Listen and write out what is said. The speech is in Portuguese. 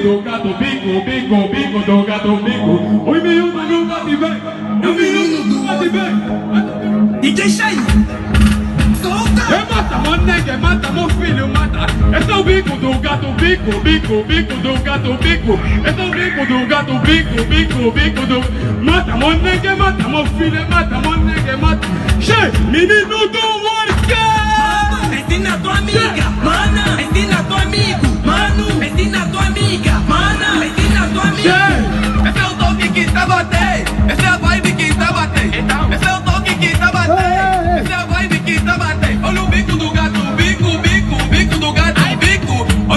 do gato, bico do gato, bico. Oi, miúdo do gato e vem. O miúdo do gato e vem. DJ Shine. Mata, mó nega, mata, meu filho, mata. Esse é o bico do gato, bico do gato, bico. Esse é o bico do gato, bico do... Mata, mó nega, mata, meu filho, mata, mó nega, mata. Che, menino do